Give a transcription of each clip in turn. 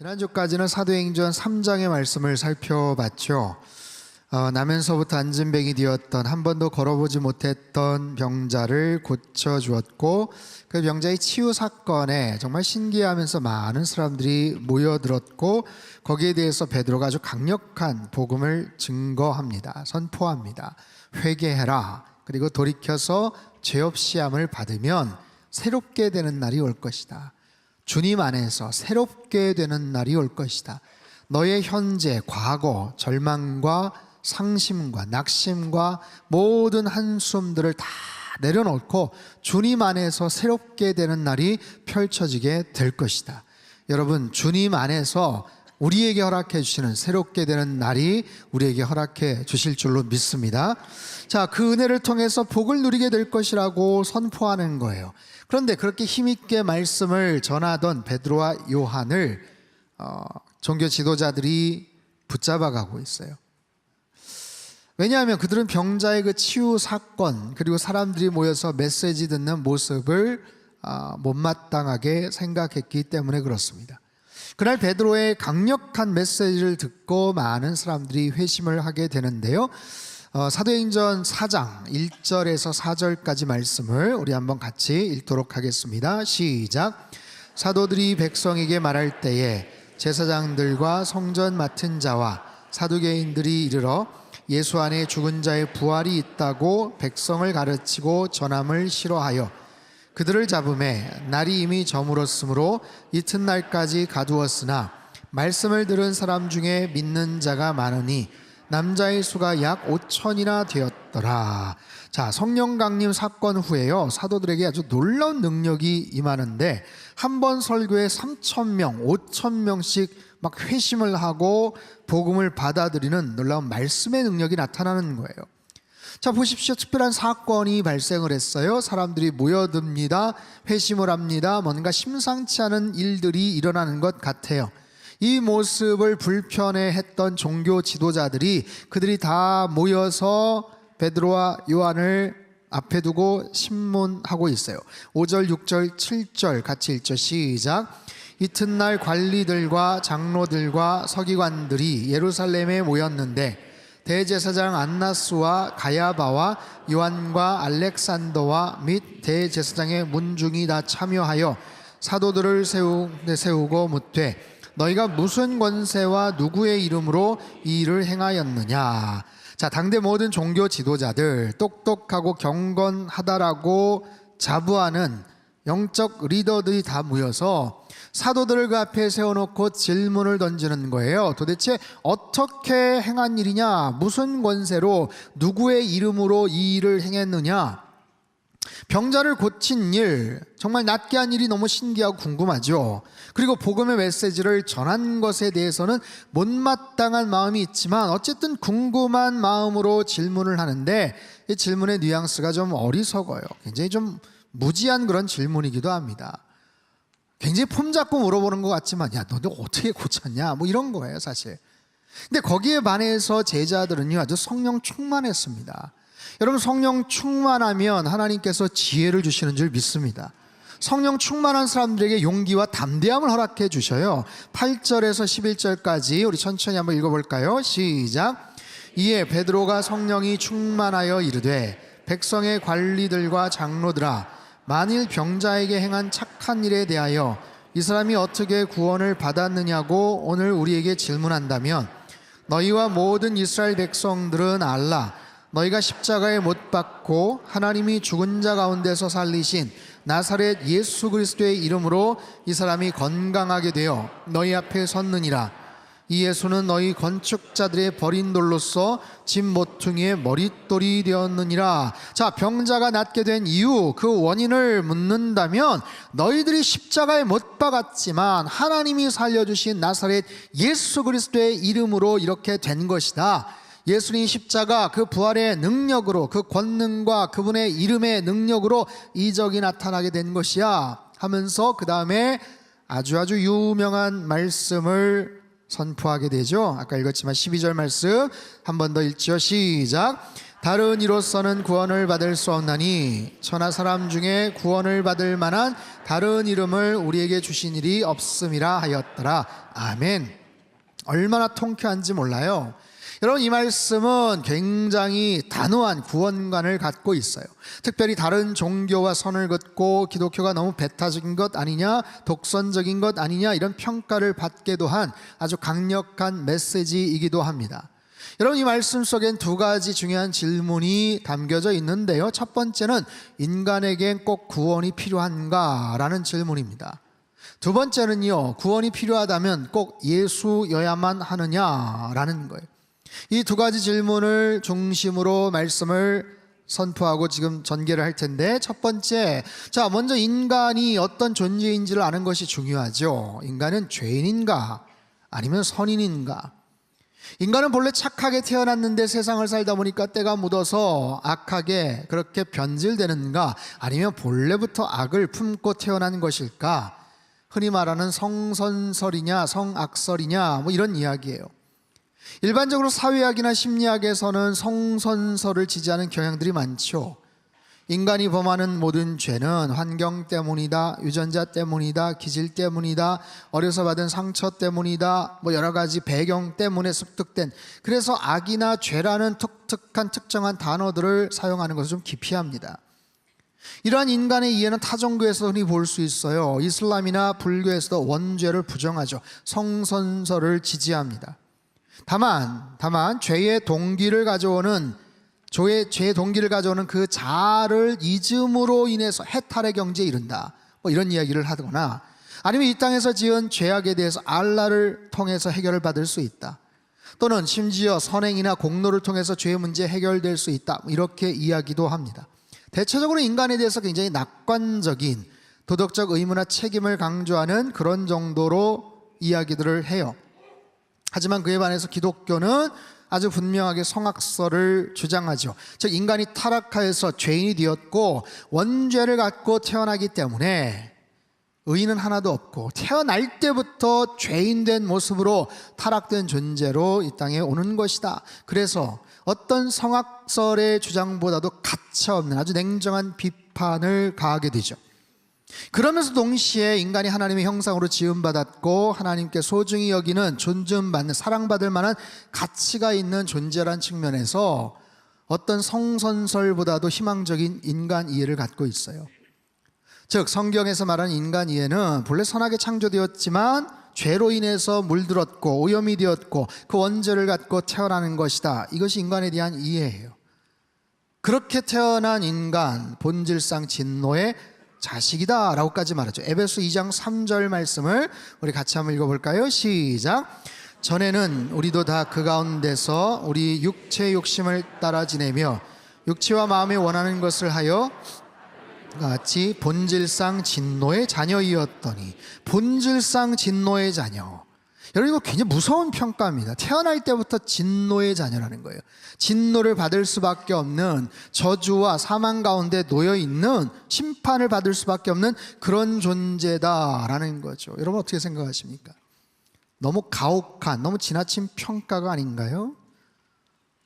지난주까지는 사도행전 3장의 말씀을 살펴봤죠. 나면서부터 안진뱅이 되었던, 한 번도 걸어보지 못했던 병자를 고쳐주었고, 그 병자의 치유 사건에 정말 신기하면서 많은 사람들이 모여들었고, 거기에 대해서 베드로가 아주 강력한 복음을 증거합니다. 선포합니다. 회개해라. 그리고 돌이켜서 죄 없이 함을 받으면 새롭게 되는 날이 올 것이다. 주님 안에서 새롭게 되는 날이 올 것이다. 너의 현재, 과거, 절망과 상심과 낙심과 모든 한숨들을 다 내려놓고 주님 안에서 새롭게 되는 날이 펼쳐지게 될 것이다. 여러분, 주님 안에서 우리에게 허락해 주시는 새롭게 되는 날이 우리에게 허락해 주실 줄로 믿습니다. 자, 그 은혜를 통해서 복을 누리게 될 것이라고 선포하는 거예요. 그런데 그렇게 힘있게 말씀을 전하던 베드로와 요한을 종교 지도자들이 붙잡아 가고 있어요. 왜냐하면 그들은 병자의 그 치유 사건, 그리고 사람들이 모여서 메시지 듣는 모습을 못마땅하게 생각했기 때문에 그렇습니다. 그날 베드로의 강력한 메시지를 듣고 많은 사람들이 회심을 하게 되는데요. 사도행전 4장 1절에서 4절까지 말씀을 우리 한번 같이 읽도록 하겠습니다. 시작. 사도들이 백성에게 말할 때에 제사장들과 성전 맡은 자와 사두개인들이 이르러 예수 안에 죽은 자의 부활이 있다고 백성을 가르치고 전함을 싫어하여 그들을 잡음에 날이 이미 저물었으므로 이튿날까지 가두었으나 말씀을 들은 사람 중에 믿는 자가 많으니 남자의 수가 약 5천이나 되었더라. 자, 성령 강림 사건 후에요, 사도들에게 아주 놀라운 능력이 임하는데 한 번 설교에 3,000명, 5,000명씩 막 회심을 하고 복음을 받아들이는 놀라운 말씀의 능력이 나타나는 거예요. 자, 보십시오. 특별한 사건이 발생을 했어요. 사람들이 모여듭니다. 회심을 합니다. 뭔가 심상치 않은 일들이 일어나는 것 같아요. 이 모습을 불편해했던 종교 지도자들이, 그들이 다 모여서 베드로와 요한을 앞에 두고 신문하고 있어요. 5절, 6절, 7절 같이 읽죠. 시작. 이튿날 관리들과 장로들과 서기관들이 예루살렘에 모였는데 대제사장 안나스와 가야바와 요한과 알렉산더와 및 대제사장의 문중이 다 참여하여 사도들을 세우고 묻되 너희가 무슨 권세와 누구의 이름으로 이 일을 행하였느냐. 자, 당대 모든 종교 지도자들, 똑똑하고 경건하다라고 자부하는 영적 리더들이 다 모여서 사도들을 그 앞에 세워놓고 질문을 던지는 거예요. 도대체 어떻게 행한 일이냐? 무슨 권세로 누구의 이름으로 이 일을 행했느냐? 병자를 고친 일, 정말 낫게 한 일이 너무 신기하고 궁금하죠. 그리고 복음의 메시지를 전한 것에 대해서는 못마땅한 마음이 있지만 어쨌든 궁금한 마음으로 질문을 하는데 이 질문의 뉘앙스가 좀 어리석어요. 굉장히 좀 무지한 그런 질문이기도 합니다. 굉장히 폼 잡고 물어보는 것 같지만, 야, 너네 어떻게 고쳤냐? 뭐 이런 거예요, 사실. 근데 거기에 반해서 제자들은요, 아주 성령 충만했습니다. 여러분, 성령 충만하면 하나님께서 지혜를 주시는 줄 믿습니다. 성령 충만한 사람들에게 용기와 담대함을 허락해 주셔요. 8절에서 11절까지 우리 천천히 한번 읽어볼까요? 시작. 이에 베드로가 성령이 충만하여 이르되 백성의 관리들과 장로들아, 만일 병자에게 행한 착한 일에 대하여 이 사람이 어떻게 구원을 받았느냐고 오늘 우리에게 질문한다면 너희와 모든 이스라엘 백성들은 알라. 너희가 십자가에 못 박고 하나님이 죽은 자 가운데서 살리신 나사렛 예수 그리스도의 이름으로 이 사람이 건강하게 되어 너희 앞에 섰느니라. 이 예수는 너희 건축자들의 버린 돌로서 집 모퉁이의 머릿돌이 되었느니라. 자, 병자가 낫게 된 이유, 그 원인을 묻는다면 너희들이 십자가에 못 박았지만 하나님이 살려주신 나사렛 예수 그리스도의 이름으로 이렇게 된 것이다. 예수님 십자가 그 부활의 능력으로, 그 권능과 그분의 이름의 능력으로 이적이 나타나게 된 것이야 하면서 그 다음에 아주 유명한 말씀을 선포하게 되죠. 아까 읽었지만 12절 말씀 한 번 더 읽죠. 시작. 다른 이로서는 구원을 받을 수 없나니 천하 사람 중에 구원을 받을 만한 다른 이름을 우리에게 주신 일이 없음이라 하였더라. 아멘. 얼마나 통쾌한지 몰라요. 여러분, 이 말씀은 굉장히 단호한 구원관을 갖고 있어요. 특별히 다른 종교와 선을 긋고 기독교가 너무 배타적인 것 아니냐, 독선적인 것 아니냐, 이런 평가를 받게도 한 아주 강력한 메시지이기도 합니다. 여러분, 이 말씀 속엔 두 가지 중요한 질문이 담겨져 있는데요. 첫 번째는 인간에겐 꼭 구원이 필요한가? 라는 질문입니다. 두 번째는요, 구원이 필요하다면 꼭 예수여야만 하느냐라는 거예요. 이 두 가지 질문을 중심으로 말씀을 선포하고 지금 전개를 할 텐데, 첫 번째, 자, 먼저 인간이 어떤 존재인지를 아는 것이 중요하죠. 인간은 죄인인가 아니면 선인인가? 인간은 본래 착하게 태어났는데 세상을 살다 보니까 때가 묻어서 악하게 그렇게 변질되는가, 아니면 본래부터 악을 품고 태어난 것일까? 흔히 말하는 성선설이냐 성악설이냐, 뭐 이런 이야기예요. 일반적으로 사회학이나 심리학에서는 성선설을 지지하는 경향들이 많죠. 인간이 범하는 모든 죄는 환경 때문이다, 유전자 때문이다, 기질 때문이다, 어려서 받은 상처 때문이다, 뭐 여러 가지 배경 때문에 습득된, 그래서 악이나 죄라는 독특한 특정한 단어들을 사용하는 것을 좀 기피합니다. 이러한 인간의 이해는 타 종교에서 흔히 볼 수 있어요. 이슬람이나 불교에서도 원죄를 부정하죠. 성선설을 지지합니다. 다만 죄의 동기를 가져오는 그 자아를 잊음으로 인해서 해탈의 경지에 이른다, 뭐 이런 이야기를 하거나, 아니면 이 땅에서 지은 죄악에 대해서 알라를 통해서 해결을 받을 수 있다, 또는 심지어 선행이나 공로를 통해서 죄의 문제 해결될 수 있다, 이렇게 이야기도 합니다. 대체적으로 인간에 대해서 굉장히 낙관적인 도덕적 의무나 책임을 강조하는 그런 정도로 이야기들을 해요. 하지만 그에 반해서 기독교는 아주 분명하게 성악설을 주장하죠. 즉, 인간이 타락하여서 죄인이 되었고 원죄를 갖고 태어나기 때문에 의인은 하나도 없고 태어날 때부터 죄인된 모습으로 타락된 존재로 이 땅에 오는 것이다. 그래서 어떤 성악설의 주장보다도 가차없는 아주 냉정한 비판을 가하게 되죠. 그러면서 동시에 인간이 하나님의 형상으로 지음받았고 하나님께 소중히 여기는, 존중받는, 사랑받을 만한 가치가 있는 존재란 측면에서 어떤 성선설보다도 희망적인 인간 이해를 갖고 있어요. 즉, 성경에서 말하는 인간 이해는 본래 선하게 창조되었지만 죄로 인해서 물들었고 오염이 되었고 그 원죄를 갖고 태어나는 것이다. 이것이 인간에 대한 이해예요. 그렇게 태어난 인간, 본질상 진노의 자식이다 라고까지 말하죠. 에베소 2장 3절 말씀을 우리 같이 한번 읽어볼까요? 시작. 전에는 우리도 다 그 가운데서 우리 육체의 욕심을 따라 지내며 육체와 마음에 원하는 것을 하여 같이 본질상 진노의 자녀이었더니. 본질상 진노의 자녀, 여러분, 이거 굉장히 무서운 평가입니다. 태어날 때부터 진노의 자녀라는 거예요. 진노를 받을 수밖에 없는, 저주와 사망 가운데 놓여있는, 심판을 받을 수밖에 없는 그런 존재다라는 거죠. 여러분, 어떻게 생각하십니까? 너무 가혹한, 너무 지나친 평가가 아닌가요?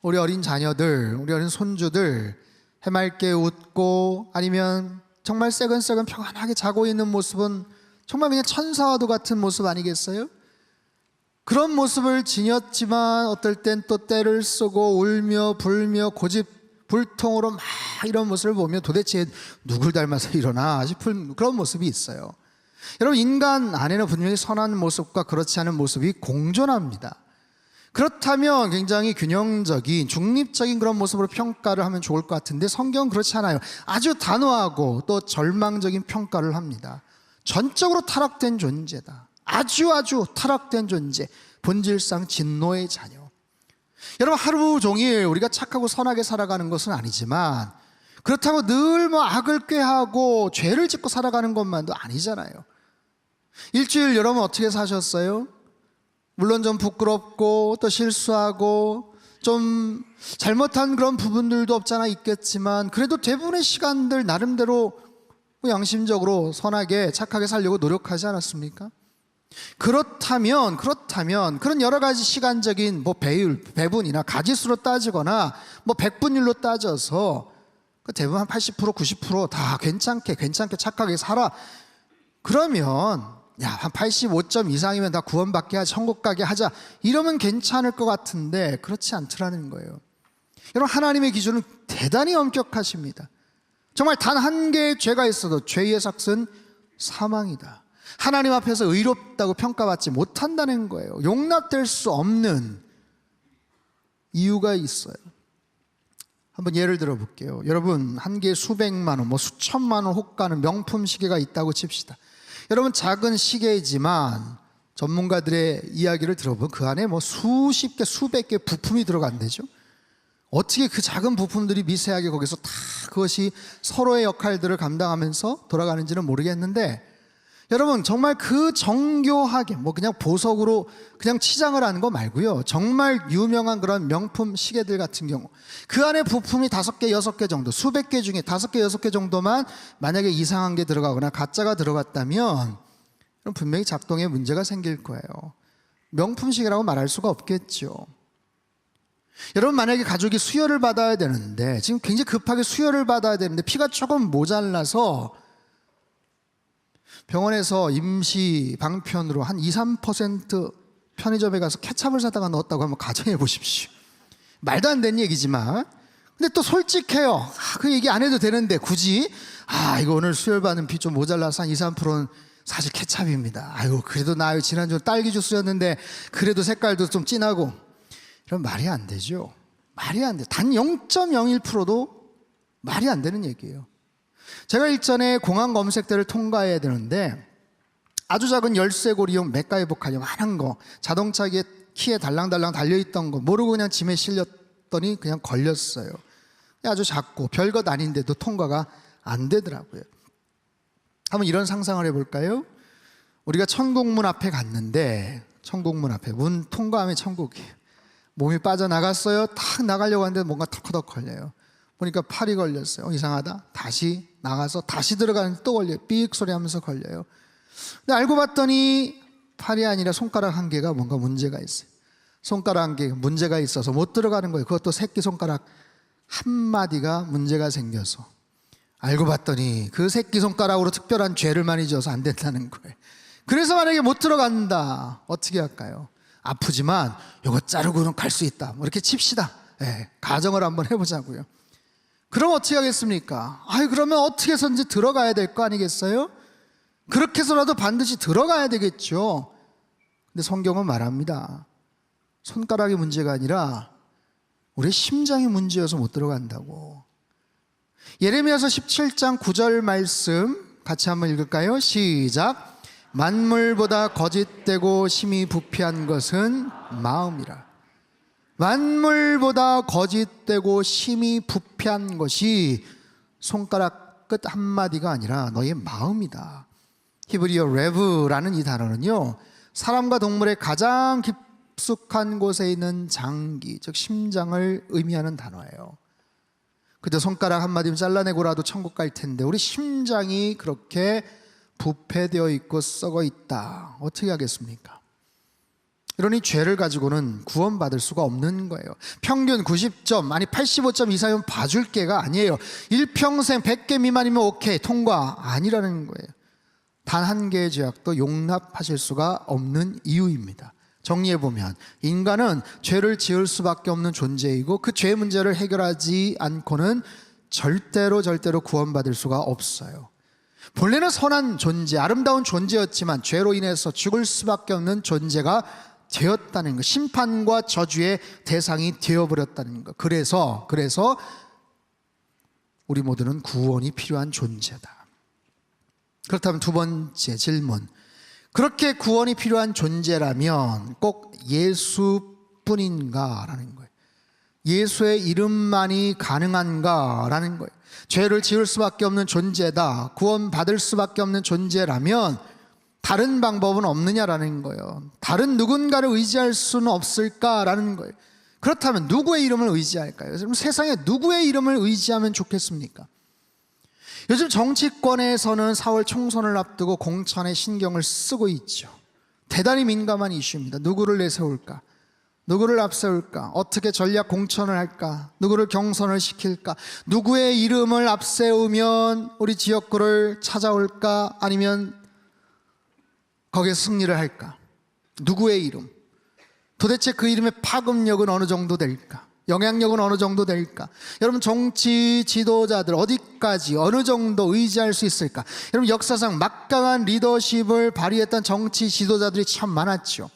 우리 어린 자녀들, 우리 어린 손주들 해맑게 웃고 아니면 정말 새근새근 평안하게 자고 있는 모습은 정말 그냥 천사와도 같은 모습 아니겠어요? 그런 모습을 지녔지만 어떨 땐 또 때를 쓰고 울며 불며 고집불통으로 막 이런 모습을 보면 도대체 누굴 닮아서 이러나 싶은 그런 모습이 있어요. 여러분, 인간 안에는 분명히 선한 모습과 그렇지 않은 모습이 공존합니다. 그렇다면 굉장히 균형적인 중립적인 그런 모습으로 평가를 하면 좋을 것 같은데 성경은 그렇지 않아요. 아주 단호하고 또 절망적인 평가를 합니다. 전적으로 타락된 존재다, 아주 타락된 존재, 본질상 진노의 자녀. 여러분, 하루 종일 우리가 착하고 선하게 살아가는 것은 아니지만 그렇다고 늘 악을 꾀하고 죄를 짓고 살아가는 것만도 아니잖아요. 일주일 여러분 어떻게 사셨어요? 물론 좀 부끄럽고 또 실수하고 좀 잘못한 그런 부분들도 없잖아 있겠지만 그래도 대부분의 시간들 나름대로 양심적으로 선하게 착하게 살려고 노력하지 않았습니까? 그렇다면 그런 여러 가지 시간적인 뭐 배분이나 가지수로 따지거나 뭐 백분율로 따져서 대부분 한 80% 90%다 괜찮게 착하게 살아. 그러면 한 85점 이상이면 다 구원받게 하자, 천국 가게 하자, 이러면 괜찮을 것 같은데 그렇지 않더라는 거예요. 여러분, 하나님의 기준은 대단히 엄격하십니다. 정말 단 한 개의 죄가 있어도 죄의 삭은 사망이다. 하나님 앞에서 의롭다고 평가받지 못한다는 거예요. 용납될 수 없는 이유가 있어요. 한번 예를 들어 볼게요. 여러분, 한 개에 수백만 원, 뭐 수천만 원 호가는 명품 시계가 있다고 칩시다. 여러분, 작은 시계이지만 전문가들의 이야기를 들어보면 그 안에 뭐 수십 개, 수백 개 부품이 들어간대죠. 어떻게 그 작은 부품들이 미세하게 거기서 다 그것이 서로의 역할들을 감당하면서 돌아가는지는 모르겠는데, 여러분, 정말 그 정교하게 뭐 그냥 보석으로 그냥 치장을 하는 거 말고요, 정말 유명한 그런 명품 시계들 같은 경우 그 안에 부품이 5개, 6개 정도, 수백 개 중에 5개, 6개 정도만 만약에 이상한 게 들어가거나 가짜가 들어갔다면 그럼 분명히 작동에 문제가 생길 거예요. 명품 시계라고 말할 수가 없겠죠. 여러분, 만약에 가족이 수혈을 받아야 되는데, 지금 굉장히 급하게 수혈을 받아야 되는데 피가 조금 모자라서 병원에서 임시 방편으로 한 2, 3% 편의점에 가서 케찹을 사다가 넣었다고 한번 가정해 보십시오. 말도 안 되는 얘기지만, 근데 또 솔직해요. 그 얘기 안 해도 되는데 굳이 이거 오늘 수혈 받은 피 좀 모자라서 한 2, 3%는 사실 케찹입니다. 아이고, 그래도 나요. 지난주 딸기 주스였는데 그래도 색깔도 좀 진하고. 이런 말이 안 되죠. 말이 안 돼. 단 0.01%도 말이 안 되는 얘기예요. 제가 일전에 공항 검색대를 통과해야 되는데 아주 작은 열쇠고리용 맥가이복하려 많은 거, 자동차 키에 달랑달랑 달려있던 거 모르고 그냥 짐에 실렸더니 그냥 걸렸어요. 아주 작고 별것 아닌데도 통과가 안 되더라고요. 한번 이런 상상을 해볼까요? 우리가 천국문 앞에 갔는데, 천국문 앞에 문 통과하면 천국이에요. 몸이 빠져나갔어요. 탁 나가려고 하는데 뭔가 턱턱 걸려요. 보니까 팔이 걸렸어요. 이상하다. 다시 나가서 다시 들어가는데 또 걸려요. 삑 소리 하면서 걸려요. 근데 알고 봤더니 팔이 아니라 손가락 한 개가 뭔가 문제가 있어요. 손가락 한 개 문제가 있어서 못 들어가는 거예요. 그것도 새끼손가락 한 마디가 문제가 생겨서. 알고 봤더니 그 새끼손가락으로 특별한 죄를 많이 지어서 안 된다는 거예요. 그래서 만약에 못 들어간다, 어떻게 할까요? 아프지만 이거 자르고는 갈 수 있다, 뭐 이렇게 칩시다. 가정을 한번 해보자고요. 그럼 어떻게 하겠습니까? 그러면 어떻게 해서든지 들어가야 될 거 아니겠어요? 그렇게 해서라도 반드시 들어가야 되겠죠. 근데 성경은 말합니다. 손가락이 문제가 아니라 우리 심장이 문제여서 못 들어간다고. 예레미야서 17장 9절 말씀 같이 한번 읽을까요? 시작. 만물보다 거짓되고 심히 부패한 것은 마음이라. 만물보다 거짓되고 심히 부패한 것이 손가락 끝 한마디가 아니라 너의 마음이다. 히브리어 레브라는 이 단어는요, 사람과 동물의 가장 깊숙한 곳에 있는 장기, 즉 심장을 의미하는 단어예요. 그저 손가락 한마디면 잘라내고라도 천국 갈 텐데 우리 심장이 그렇게 부패되어 있고 썩어 있다. 어떻게 하겠습니까? 이러니 죄를 가지고는 구원받을 수가 없는 거예요. 평균 90점, 아니 85점 이상이면 봐줄게가 아니에요. 일평생 100개 미만이면 오케이, 통과, 아니라는 거예요. 단 한 개의 죄악도 용납하실 수가 없는 이유입니다. 정리해보면 인간은 죄를 지을 수밖에 없는 존재이고 그 죄 문제를 해결하지 않고는 절대로 구원받을 수가 없어요. 본래는 선한 존재, 아름다운 존재였지만 죄로 인해서 죽을 수밖에 없는 존재가 되었다는 것, 심판과 저주의 대상이 되어버렸다는 것. 그래서 우리 모두는 구원이 필요한 존재다. 그렇다면 두 번째 질문, 그렇게 구원이 필요한 존재라면 꼭 예수뿐인가? 라는 거예요. 예수의 이름만이 가능한가? 라는 거예요. 죄를 지을 수밖에 없는 존재다, 구원받을 수밖에 없는 존재라면 다른 방법은 없느냐라는 거예요. 다른 누군가를 의지할 수는 없을까라는 거예요. 그렇다면 누구의 이름을 의지할까요? 그럼 세상에 누구의 이름을 의지하면 좋겠습니까? 요즘 정치권에서는 4월 총선을 앞두고 공천에 신경을 쓰고 있죠. 대단히 민감한 이슈입니다. 누구를 내세울까? 누구를 앞세울까? 어떻게 전략 공천을 할까? 누구를 경선을 시킬까? 누구의 이름을 앞세우면 우리 지역구를 찾아올까? 아니면 거기에 승리를 할까? 누구의 이름? 도대체 그 이름의 파급력은 어느 정도 될까? 영향력은 어느 정도 될까? 여러분, 정치 지도자들 어디까지 어느 정도 의지할 수 있을까? 여러분, 역사상 막강한 리더십을 발휘했던 정치 지도자들이 참 많았죠.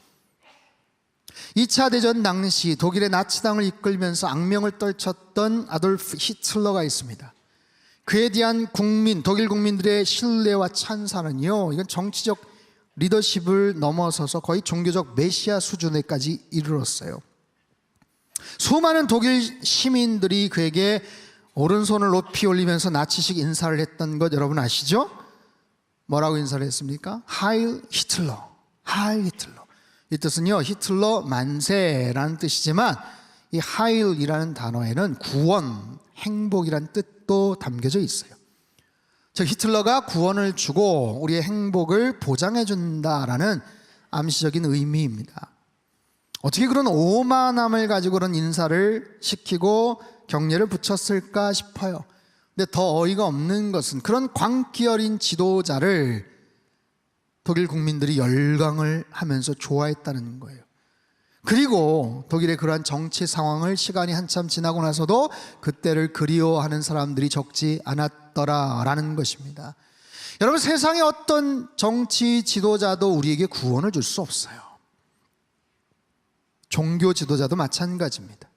2차 대전 당시 독일의 나치당을 이끌면서 악명을 떨쳤던 아돌프 히틀러가 있습니다. 그에 대한 독일 국민들의 신뢰와 찬사는요, 이건 정치적 리더십을 넘어서서 거의 종교적 메시아 수준에까지 이르렀어요. 수많은 독일 시민들이 그에게 오른손을 높이 올리면서 나치식 인사를 했던 것 여러분 아시죠? 뭐라고 인사를 했습니까? 하일 히틀러, 하일 히틀러. 이 뜻은요, 히틀러 만세라는 뜻이지만 이 하일이라는 단어에는 구원, 행복이라는 뜻도 담겨져 있어요. 즉 히틀러가 구원을 주고 우리의 행복을 보장해 준다라는 암시적인 의미입니다. 어떻게 그런 오만함을 가지고 그런 인사를 시키고 경례를 붙였을까 싶어요. 근데 더 어이가 없는 것은 그런 광기 어린 지도자를 독일 국민들이 열광을 하면서 좋아했다는 거예요. 그리고 독일의 그러한 정치 상황을 시간이 한참 지나고 나서도 그때를 그리워하는 사람들이 적지 않았더라라는 것입니다. 여러분, 세상의 어떤 정치 지도자도 우리에게 구원을 줄 수 없어요. 종교 지도자도 마찬가지입니다.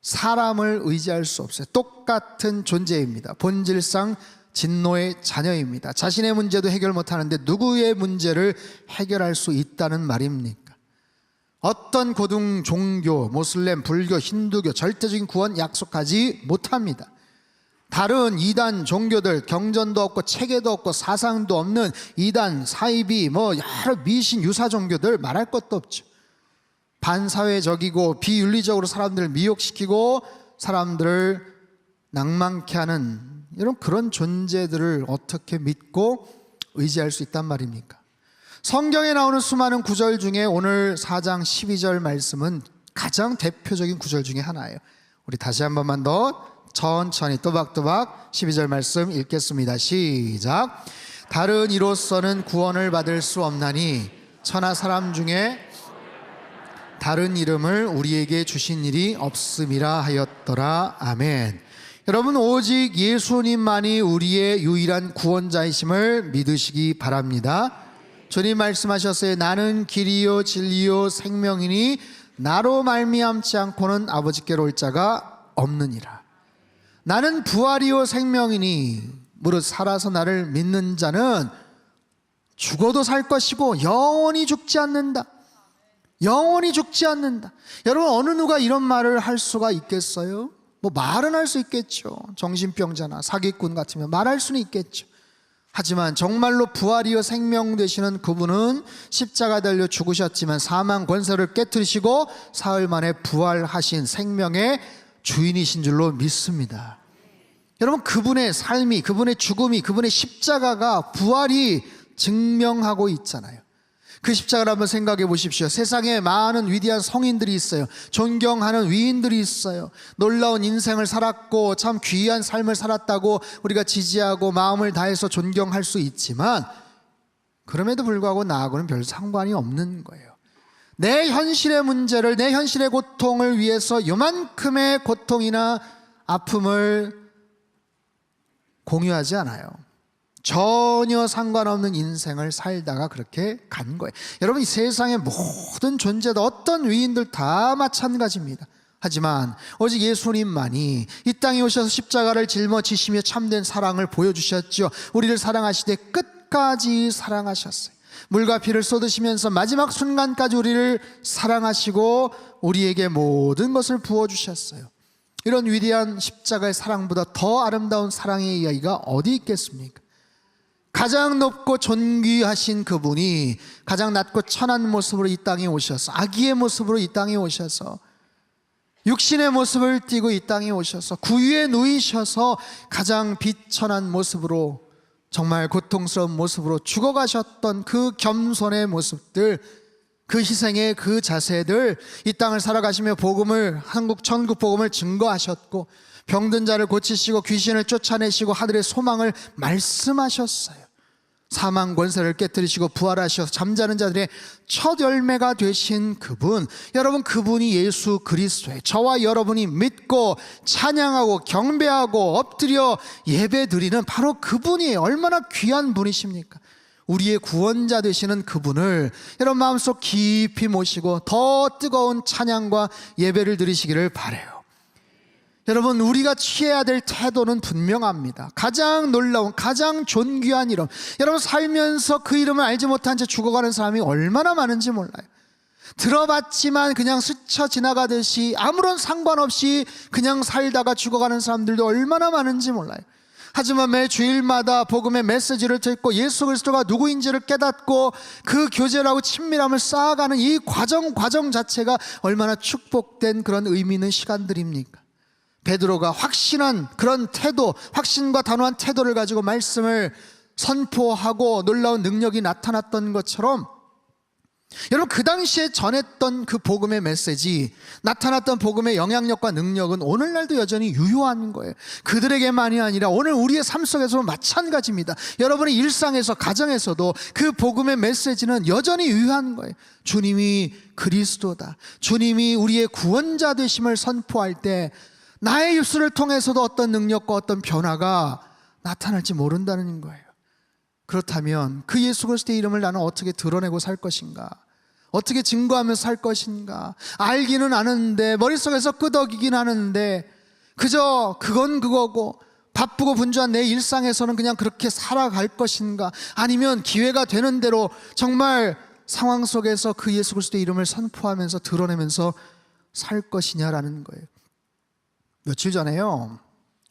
사람을 의지할 수 없어요. 똑같은 존재입니다. 본질상 진노의 자녀입니다. 자신의 문제도 해결 못하는데 누구의 문제를 해결할 수 있다는 말입니까? 어떤 고등 종교, 모슬렘, 불교, 힌두교 절대적인 구원 약속하지 못합니다. 다른 이단 종교들 경전도 없고 체계도 없고 사상도 없는 이단, 사이비, 여러 미신, 유사 종교들 말할 것도 없죠. 반사회적이고 비윤리적으로 사람들을 미혹시키고 사람들을 낭만케 하는 이런 그런 존재들을 어떻게 믿고 의지할 수 있단 말입니까? 성경에 나오는 수많은 구절 중에 오늘 4장 12절 말씀은 가장 대표적인 구절 중에 하나예요. 우리 다시 한 번만 더 천천히 또박또박 12절 말씀 읽겠습니다. 시작. 다른 이로서는 구원을 받을 수 없나니 천하 사람 중에 다른 이름을 우리에게 주신 일이 없음이라 하였더라. 아멘. 여러분, 오직 예수님만이 우리의 유일한 구원자이심을 믿으시기 바랍니다. 주님 말씀하셨어요. 나는 길이요 진리요 생명이니 나로 말미암지 않고는 아버지께로 올 자가 없느니라. 나는 부활이요 생명이니 무릇 살아서 나를 믿는 자는 죽어도 살 것이고 영원히 죽지 않는다. 영원히 죽지 않는다. 여러분, 어느 누가 이런 말을 할 수가 있겠어요? 말은 할 수 있겠죠. 정신병자나 사기꾼 같으면 말할 수는 있겠죠. 하지만 정말로 부활이요 생명 되시는 그분은 십자가 달려 죽으셨지만 사망 권세를 깨뜨리시고 사흘 만에 부활하신 생명의 주인이신 줄로 믿습니다. 여러분, 그분의 삶이, 그분의 죽음이, 그분의 십자가가 부활이 증명하고 있잖아요. 그 십자가를 한번 생각해 보십시오. 세상에 많은 위대한 성인들이 있어요. 존경하는 위인들이 있어요. 놀라운 인생을 살았고 참 귀한 삶을 살았다고 우리가 지지하고 마음을 다해서 존경할 수 있지만 그럼에도 불구하고 나하고는 별 상관이 없는 거예요. 내 현실의 문제를, 내 현실의 고통을 위해서 요만큼의 고통이나 아픔을 공유하지 않아요. 전혀 상관없는 인생을 살다가 그렇게 간 거예요. 여러분, 이 세상의 모든 존재도 어떤 위인들 다 마찬가지입니다. 하지만 오직 예수님만이 이 땅에 오셔서 십자가를 짊어지시며 참된 사랑을 보여주셨죠. 우리를 사랑하시되 끝까지 사랑하셨어요. 물과 피를 쏟으시면서 마지막 순간까지 우리를 사랑하시고 우리에게 모든 것을 부어주셨어요. 이런 위대한 십자가의 사랑보다 더 아름다운 사랑의 이야기가 어디 있겠습니까? 가장 높고 존귀하신 그분이 가장 낮고 천한 모습으로 이 땅에 오셔서, 아기의 모습으로 이 땅에 오셔서, 육신의 모습을 띠고 이 땅에 오셔서 구유에 누이셔서 가장 비천한 모습으로, 정말 고통스러운 모습으로 죽어가셨던 그 겸손의 모습들, 그 희생의 그 자세들, 이 땅을 살아가시며 복음을, 한국 천국 복음을 증거하셨고, 병든 자를 고치시고 귀신을 쫓아내시고 하늘의 소망을 말씀하셨어요. 사망 권세를 깨뜨리시고 부활하셔서 잠자는 자들의 첫 열매가 되신 그분, 여러분, 그분이 예수 그리스도예요. 저와 여러분이 믿고 찬양하고 경배하고 엎드려 예배드리는 바로 그분이에요. 얼마나 귀한 분이십니까? 우리의 구원자 되시는 그분을 여러분 마음속 깊이 모시고 더 뜨거운 찬양과 예배를 드리시기를 바라요. 여러분, 우리가 취해야 될 태도는 분명합니다. 가장 놀라운, 가장 존귀한 이름, 여러분 살면서 그 이름을 알지 못한 채 죽어가는 사람이 얼마나 많은지 몰라요. 들어봤지만 그냥 스쳐 지나가듯이 아무런 상관없이 그냥 살다가 죽어가는 사람들도 얼마나 많은지 몰라요. 하지만 매 주일마다 복음의 메시지를 듣고 예수 그리스도가 누구인지를 깨닫고 그 교제라고 친밀함을 쌓아가는 이 과정 자체가 얼마나 축복된 그런 의미 있는 시간들입니까? 베드로가 확신한 그런 태도, 확신과 단호한 태도를 가지고 말씀을 선포하고 놀라운 능력이 나타났던 것처럼, 여러분 그 당시에 전했던 그 복음의 메시지, 나타났던 복음의 영향력과 능력은 오늘날도 여전히 유효한 거예요. 그들에게만이 아니라 오늘 우리의 삶 속에서도 마찬가지입니다. 여러분의 일상에서, 가정에서도 그 복음의 메시지는 여전히 유효한 거예요. 주님이 그리스도다, 주님이 우리의 구원자 되심을 선포할 때 나의 입술을 통해서도 어떤 능력과 어떤 변화가 나타날지 모른다는 거예요. 그렇다면 그 예수 그리스도의 이름을 나는 어떻게 드러내고 살 것인가? 어떻게 증거하면서 살 것인가? 알기는 아는데, 머릿속에서 끄덕이긴 하는데 그저 그건 그거고 바쁘고 분주한 내 일상에서는 그냥 그렇게 살아갈 것인가? 아니면 기회가 되는 대로 정말 상황 속에서 그 예수 그리스도의 이름을 선포하면서 드러내면서 살 것이냐라는 거예요. 며칠 전에요,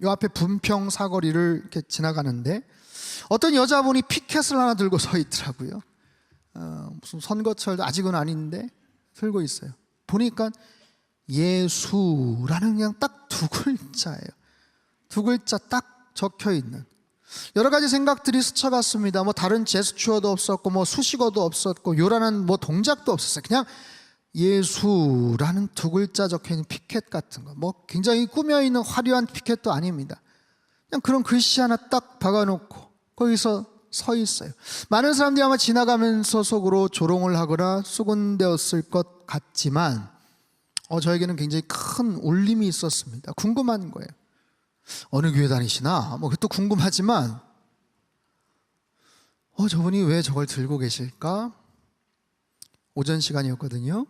요 앞에 분평 사거리를 이렇게 지나가는데 어떤 여자분이 피켓을 하나 들고 서 있더라고요. 무슨 선거철도 아직은 아닌데 들고 있어요. 보니까 예수라는 그냥 딱 두 글자예요. 두 글자 딱 적혀 있는. 여러 가지 생각들이 스쳐갔습니다. 뭐 다른 제스처도 없었고, 뭐 수식어도 없었고, 요라는 뭐 동작도 없었어요. 그냥 예수라는 두 글자 적혀있는 피켓 같은 거, 뭐 굉장히 꾸며있는 화려한 피켓도 아닙니다. 그냥 그런 글씨 하나 딱 박아놓고 거기서 서 있어요. 많은 사람들이 아마 지나가면서 속으로 조롱을 하거나 수군대었을 것 같지만 저에게는 굉장히 큰 울림이 있었습니다. 궁금한 거예요. 어느 교회 다니시나? 뭐 그것도 궁금하지만 저분이 왜 저걸 들고 계실까? 오전 시간이었거든요.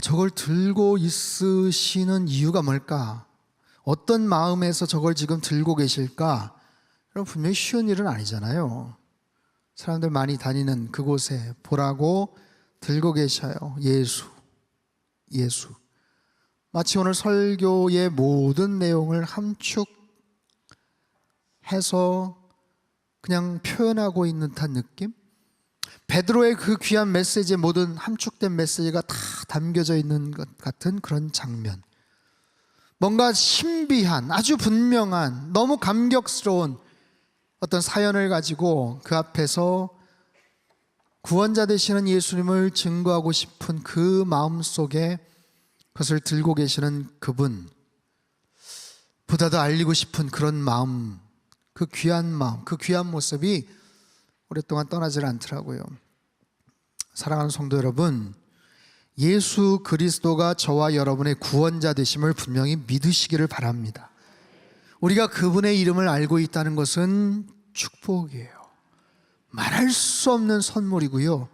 저걸 들고 있으시는 이유가 뭘까? 어떤 마음에서 저걸 지금 들고 계실까? 그럼 분명히 쉬운 일은 아니잖아요. 사람들 많이 다니는 그곳에 보라고 들고 계셔요. 예수. 마치 오늘 설교의 모든 내용을 함축해서 그냥 표현하고 있는 듯한 느낌? 베드로의 그 귀한 메시지의 모든 함축된 메시지가 다 담겨져 있는 것 같은 그런 장면. 뭔가 신비한, 아주 분명한, 너무 감격스러운 어떤 사연을 가지고 그 앞에서 구원자 되시는 예수님을 증거하고 싶은 그 마음속에 그것을 들고 계시는 그분, 보다 더 알리고 싶은 그런 마음, 그 귀한 마음, 그 귀한 모습이 오랫동안 떠나질 않더라고요. 사랑하는 성도 여러분, 예수 그리스도가 저와 여러분의 구원자 되심을 분명히 믿으시기를 바랍니다. 우리가 그분의 이름을 알고 있다는 것은 축복이에요. 말할 수 없는 선물이고요.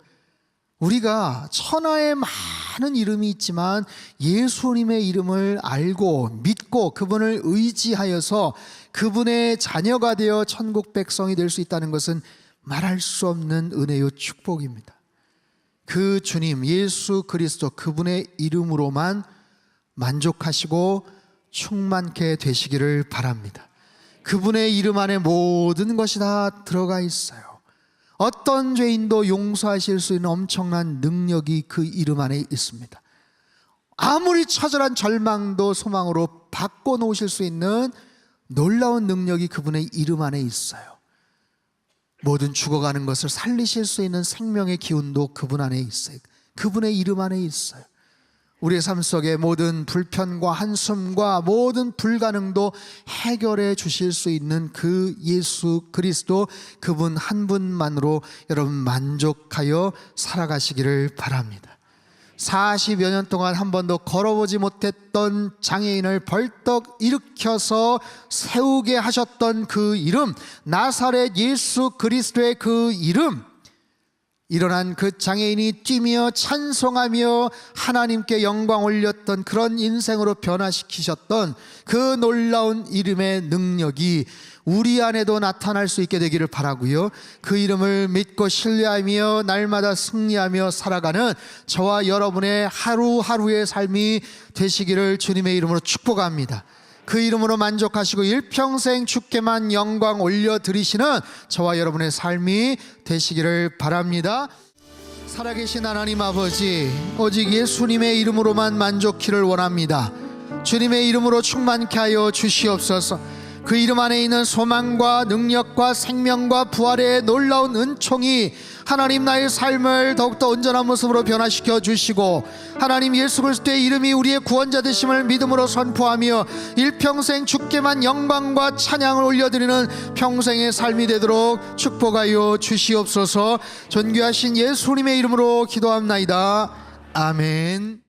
우리가 천하에 많은 이름이 있지만 예수님의 이름을 알고 믿고 그분을 의지하여서 그분의 자녀가 되어 천국 백성이 될 수 있다는 것은 말할 수 없는 은혜요 축복입니다. 그 주님 예수 그리스도, 그분의 이름으로만 만족하시고 충만케 되시기를 바랍니다. 그분의 이름 안에 모든 것이 다 들어가 있어요. 어떤 죄인도 용서하실 수 있는 엄청난 능력이 그 이름 안에 있습니다. 아무리 처절한 절망도 소망으로 바꿔놓으실 수 있는 놀라운 능력이 그분의 이름 안에 있어요. 모든 죽어가는 것을 살리실 수 있는 생명의 기운도 그분 안에 있어요. 그분의 이름 안에 있어요. 우리의 삶 속에 모든 불편과 한숨과 모든 불가능도 해결해 주실 수 있는 그 예수 그리스도, 그분 한 분만으로 여러분 만족하여 살아가시기를 바랍니다. 40여 년 동안 한 번도 걸어보지 못했던 장애인을 벌떡 일으켜서 세우게 하셨던 그 이름, 나사렛 예수 그리스도의 그 이름, 일어난 그 장애인이 뛰며 찬송하며 하나님께 영광 올렸던 그런 인생으로 변화시키셨던 그 놀라운 이름의 능력이 우리 안에도 나타날 수 있게 되기를 바라고요. 그 이름을 믿고 신뢰하며 날마다 승리하며 살아가는 저와 여러분의 하루하루의 삶이 되시기를 주님의 이름으로 축복합니다. 그 이름으로 만족하시고 일평생 주께만 영광 올려드리시는 저와 여러분의 삶이 되시기를 바랍니다. 살아계신 하나님 아버지, 오직 예수님의 이름으로만 만족키를 원합니다. 주님의 이름으로 충만케 하여 주시옵소서. 그 이름 안에 있는 소망과 능력과 생명과 부활의 놀라운 은총이 하나님 나의 삶을 더욱더 온전한 모습으로 변화시켜 주시고, 하나님 예수 그리스도의 이름이 우리의 구원자 되심을 믿음으로 선포하며 일평생 주께만 영광과 찬양을 올려드리는 평생의 삶이 되도록 축복하여 주시옵소서. 존귀하신 예수님의 이름으로 기도합나이다. 아멘.